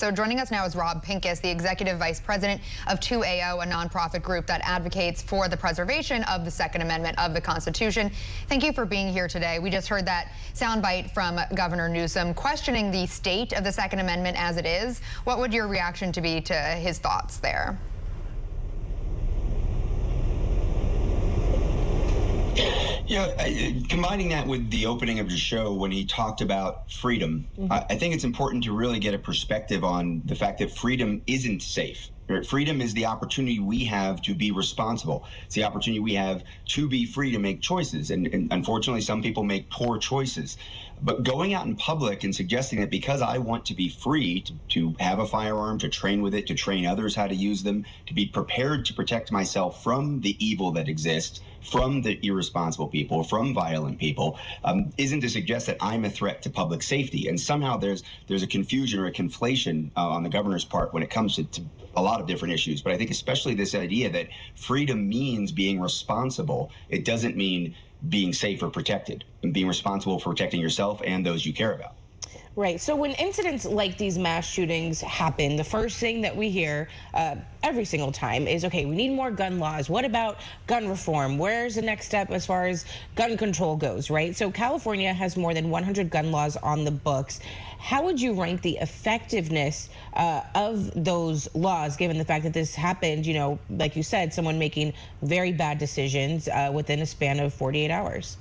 So joining us now is Rob Pincus, the Executive Vice President of 2AO, a nonprofit group that advocates for the preservation of the Second Amendment of the Constitution. Thank you for being here today. We just heard that soundbite from Governor Newsom questioning the state of the Second Amendment as it is. What would your reaction to be to his thoughts there? Yeah, combining that with the opening of the show when he talked about freedom, I think it's important to really get a perspective on the fact that freedom isn't safe. Freedom is the opportunity we have to be responsible. It's the opportunity we have to be free to make choices. And unfortunately, some people make poor choices. But going out in public and suggesting that because I want to be free to have a firearm, to train with it, to train others how to use them, to be prepared to protect myself from the evil that exists, from the irresponsible people, from violent people, isn't to suggest that I'm a threat to public safety. And somehow there's a confusion or a conflation on the governor's part when it comes to a lot of different issues. But I think especially this idea that freedom means being responsible. It doesn't mean being safe or protected, and being responsible for protecting yourself and those you care about. Right. So when incidents like these mass shootings happen, the first thing that we hear every single time is, okay, we need more gun laws. What about gun reform? Where's the next step as far as gun control goes, right? So California has more than 100 gun laws on the books. How would you rank the effectiveness of those laws, given the fact that this happened, you know, like you said, someone making very bad decisions within a span of 48 hours?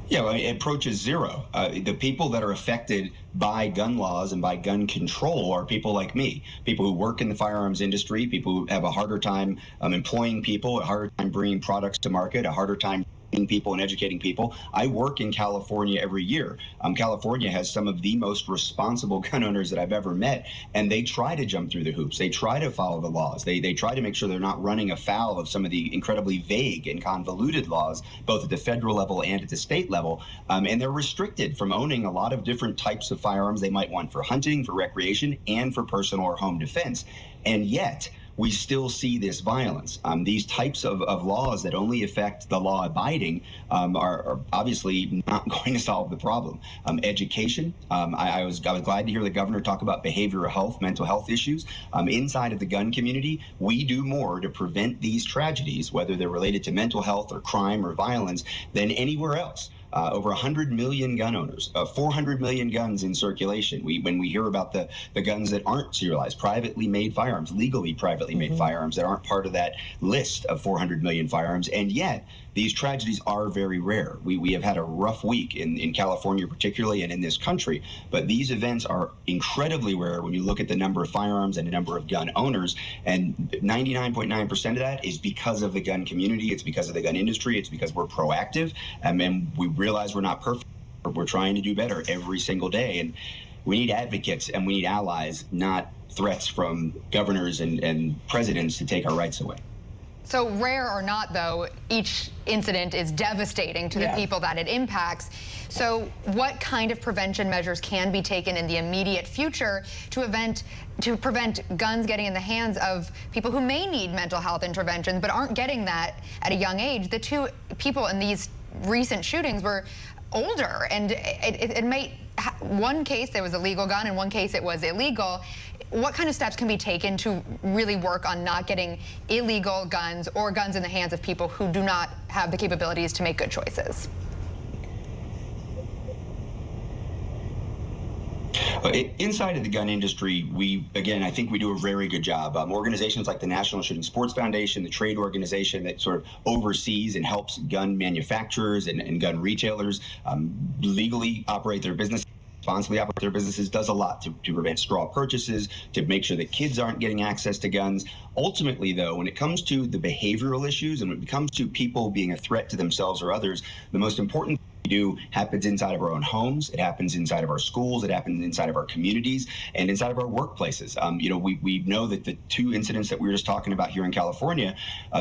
Yeah, well, it approaches zero. The people that are affected by gun laws and by gun control are people like me, people who work in the firearms industry, people who have a harder time employing people, a harder time bringing products to market, a harder time people and educating people. I work in California every year. California has some of the most responsible gun owners that I've ever met, and they try to jump through the hoops. They try to follow the laws. They try to make sure they're not running afoul of some of the incredibly vague and convoluted laws, both at the federal level and at the state level. And they're restricted from owning a lot of different types of firearms they might want for hunting, for recreation, and for personal or home defense. And yet, we still see this violence. These types of laws that only affect the law abiding are obviously not going to solve the problem. Education, I was glad to hear the governor talk about behavioral health, mental health issues. Inside of the gun community, we do more to prevent these tragedies, whether they're related to mental health or crime or violence, than anywhere else. Over 100 million gun owners, 400 million guns in circulation. When we hear about the guns that aren't serialized, privately made firearms, legally privately made firearms that aren't part of that list of 400 million firearms, and yet these tragedies are very rare. We have had a rough week in California particularly and in this country, but these events are incredibly rare when you look at the number of firearms and the number of gun owners, and 99.9% of that is because of the gun community, it's because of the gun industry, it's because we're proactive, and we realize we're not perfect. We're trying to do better every single day, and we need advocates and we need allies, not threats from governors and presidents to take our rights away. So rare or not, though, each incident is devastating to the people that it impacts. So what kind of prevention measures can be taken in the immediate future to prevent guns getting in the hands of people who may need mental health interventions but aren't getting that at a young age? The two people in these recent shootings were older, and it may, one case there was a legal gun, in one case it was illegal. What kind of steps can be taken to really work on not getting illegal guns or guns in the hands of people who do not have the capabilities to make good choices? Inside of the gun industry, I think we do a very good job. Organizations like the National Shooting Sports Foundation, the trade organization that sort of oversees and helps gun manufacturers and gun retailers legally operate their business, responsibly operate their businesses, does a lot to prevent straw purchases, to make sure that kids aren't getting access to guns. Ultimately, though, when it comes to the behavioral issues and when it comes to people being a threat to themselves or others, the most important thing we do happens inside of our own homes, it happens inside of our schools, it happens inside of our communities, and inside of our workplaces. We know that the two incidents that we were just talking about here in California,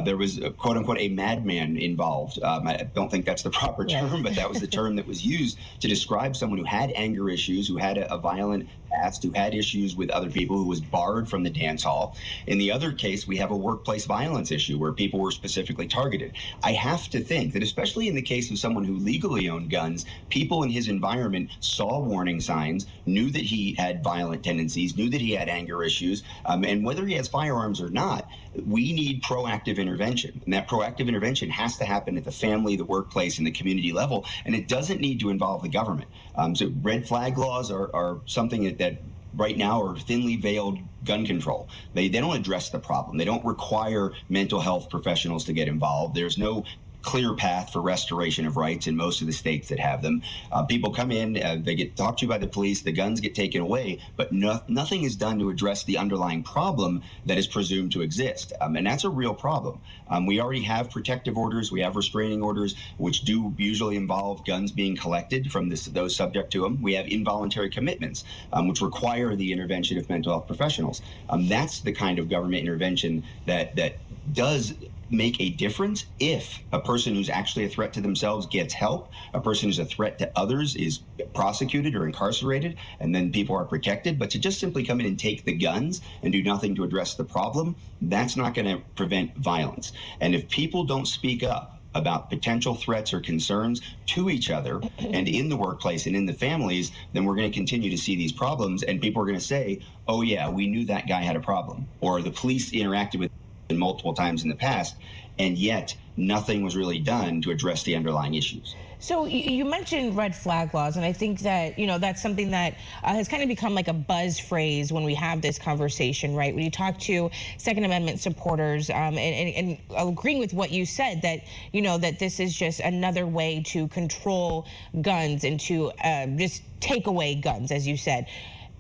there was quote unquote a madman involved. I don't think that's the proper term, but that was the term that was used to describe someone who had anger issues, who had a violent past who had issues with other people, who was barred from the dance hall. In the other case, we have a workplace violence issue where people were specifically targeted. I have to think that, especially in the case of someone who legally owned guns, people in his environment saw warning signs, knew that he had violent tendencies, knew that he had anger issues, and whether he has firearms or not, we need proactive intervention. And that proactive intervention has to happen at the family, the workplace, and the community level, and it doesn't need to involve the government. So red flag laws are something that right now are thinly veiled gun control. They don't address the problem. They don't require mental health professionals to get involved. There's no clear path for restoration of rights in most of the states that have them. People come in, they get talked to by the police, the guns get taken away, but nothing is done to address the underlying problem that is presumed to exist. And that's a real problem. We already have protective orders, we have restraining orders, which do usually involve guns being collected from those subject to them. We have involuntary commitments, which require the intervention of mental health professionals. That's the kind of government intervention that does make a difference if a person who's actually a threat to themselves gets help, a person who's a threat to others is prosecuted or incarcerated, and then people are protected. But to just simply come in and take the guns and do nothing to address the problem, that's not going to prevent violence. And if people don't speak up about potential threats or concerns to each other and in the workplace and in the families, then we're going to continue to see these problems, and people are going to say, oh yeah, we knew that guy had a problem, or the police interacted with multiple times in the past, and yet nothing was really done to address the underlying issues. So you mentioned red flag laws, and I think that, that's something that has kind of become like a buzz phrase when we have this conversation, right? When you talk to Second Amendment supporters, and agreeing with what you said, that, that this is just another way to control guns and to just take away guns, as you said.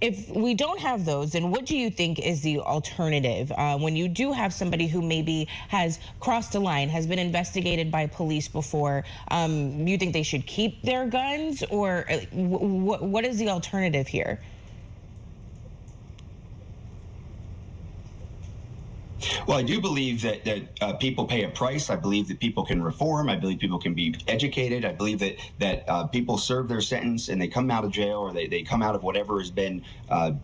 If we don't have those, then what do you think is the alternative? When you do have somebody who maybe has crossed the line, has been investigated by police before, you think they should keep their guns, or what is the alternative here? Well, I do believe that people pay a price. I believe that people can reform. I believe people can be educated. I believe that people serve their sentence and they come out of jail, or they come out of whatever has been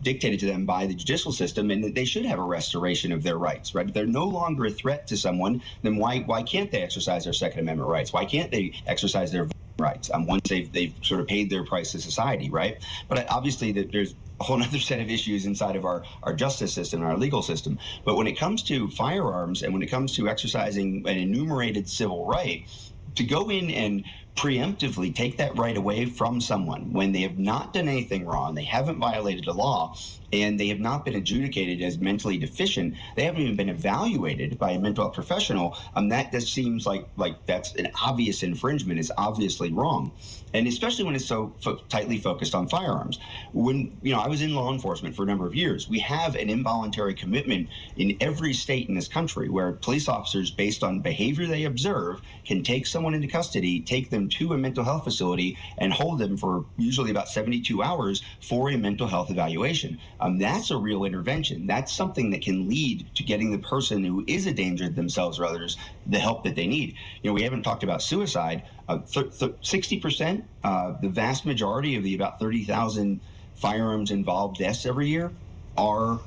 dictated to them by the judicial system, and that they should have a restoration of their rights, right? If they're no longer a threat to someone, then why can't they exercise their Second Amendment rights? Why can't they exercise their rights once they've sort of paid their price to society, right? But obviously there's a whole other set of issues inside of our justice system and our legal system. But when it comes to firearms and when it comes to exercising an enumerated civil right, to go in and preemptively take that right away from someone when they have not done anything wrong, they haven't violated the law, and they have not been adjudicated as mentally deficient, they haven't even been evaluated by a mental health professional, that just seems like that's an obvious infringement. It's obviously wrong. And especially when it's so tightly focused on firearms. When I was in law enforcement for a number of years, we have an involuntary commitment in every state in this country where police officers, based on behavior they observe, can take someone into custody, take them to a mental health facility, and hold them for usually about 72 hours for a mental health evaluation. That's a real intervention. That's something that can lead to getting the person who is a danger to themselves or others the help that they need. We haven't talked about suicide. 60%, the vast majority of the about 30,000 firearms involved deaths every year are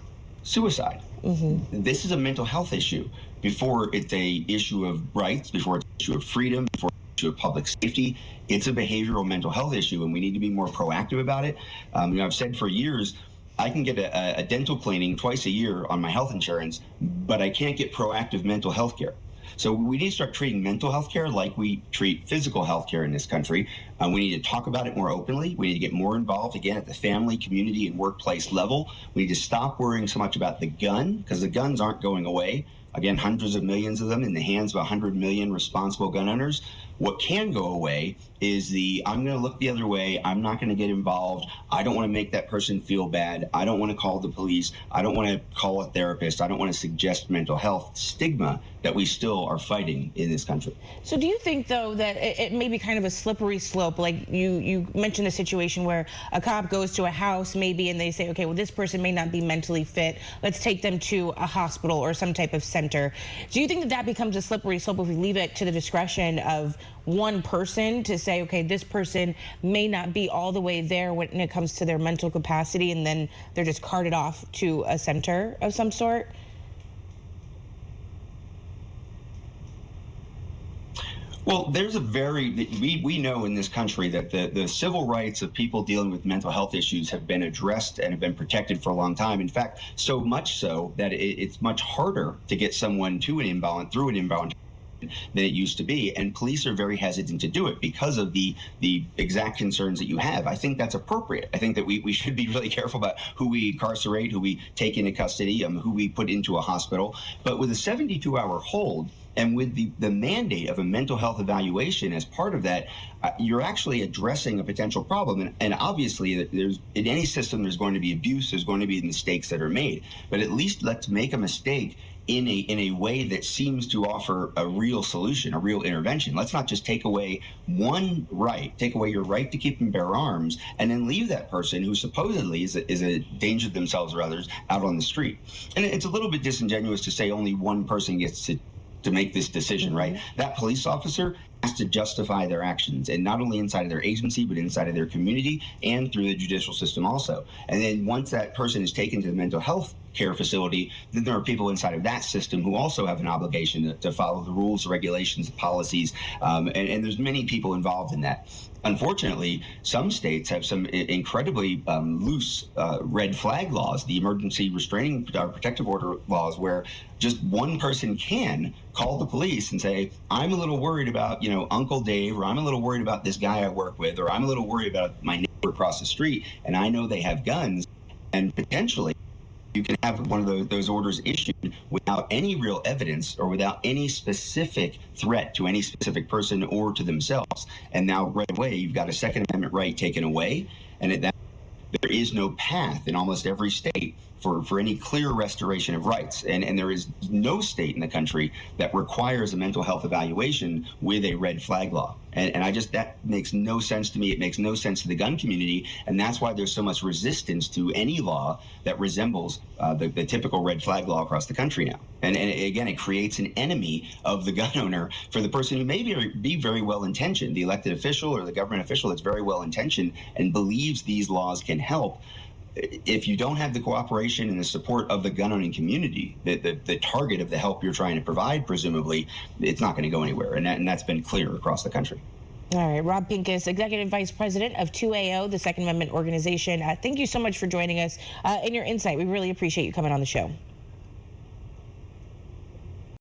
suicide. Mm-hmm. This is a mental health issue before it's a issue of rights, before it's an issue of freedom, before it's an issue of public safety. It's a behavioral mental health issue, and we need to be more proactive about it. I've said for years, I can get a dental cleaning twice a year on my health insurance, but I can't get proactive mental health care. So we need to start treating mental health care like we treat physical health care in this country. We need to talk about it more openly. We need to get more involved, again, at the family, community, and workplace level. We need to stop worrying so much about the gun, because the guns aren't going away. Again, hundreds of millions of them in the hands of 100 million responsible gun owners. What can go away is I'm going to look the other way. I'm not going to get involved. I don't want to make that person feel bad. I don't want to call the police. I don't want to call a therapist. I don't want to suggest mental health stigma that we still are fighting in this country. So do you think, though, that it may be kind of a slippery slope? Like you mentioned a situation where a cop goes to a house maybe and they say, okay, well, this person may not be mentally fit. Let's take them to a hospital or some type of center. center. Do you think that becomes a slippery slope if we leave it to the discretion of one person to say, okay, this person may not be all the way there when it comes to their mental capacity, and then they're just carted off to a center of some sort? Well, there's we know in this country that the civil rights of people dealing with mental health issues have been addressed and have been protected for a long time. In fact, so much so that it's much harder to get someone through an involuntary than it used to be, and police are very hesitant to do it because of the exact concerns that you have. I think that's appropriate. I think that we should be really careful about who we incarcerate, who we take into custody, who we put into a hospital. But with a 72-hour hold, and with the mandate of a mental health evaluation as part of that, you're actually addressing a potential problem. And obviously, in any system, there's going to be abuse, there's going to be mistakes that are made. But at least let's make a mistake in a way that seems to offer a real solution, a real intervention. Let's not just take away take away your right to keep and bear arms, and then leave that person who supposedly is a danger to themselves or others out on the street. And it's a little bit disingenuous to say only one person gets to make this decision, right? That police officer has to justify their actions, and not only inside of their agency, but inside of their community and through the judicial system also. And then once that person is taken to the mental health care facility, then there are people inside of that system who also have an obligation to follow the rules, regulations, policies, and there's many people involved in that. Unfortunately, some states have some incredibly loose red flag laws, the emergency restraining protective order laws, where just one person can call the police and say, I'm a little worried about, Uncle Dave, or I'm a little worried about this guy I work with, or I'm a little worried about my neighbor across the street, and I know they have guns, and potentially you can have one of those orders issued without any real evidence or without any specific threat to any specific person or to themselves. And now right away, you've got a Second Amendment right taken away. And at that, there is no path in almost every state for any clear restoration of rights. And there is no state in the country that requires a mental health evaluation with a red flag law. And that makes no sense to me. It makes no sense to the gun community. And that's why there's so much resistance to any law that resembles the typical red flag law across the country now. And again, it creates an enemy of the gun owner for the person who may be very well intentioned, the elected official or the government official that's very well intentioned and believes these laws can help. If you don't have the cooperation and the support of the gun owning community, the target of the help you're trying to provide, presumably, it's not going to go anywhere. And that's been clear across the country. All right, Rob Pincus, Executive Vice President of 2AO, the Second Amendment organization. Thank you so much for joining us and your insight. We really appreciate you coming on the show.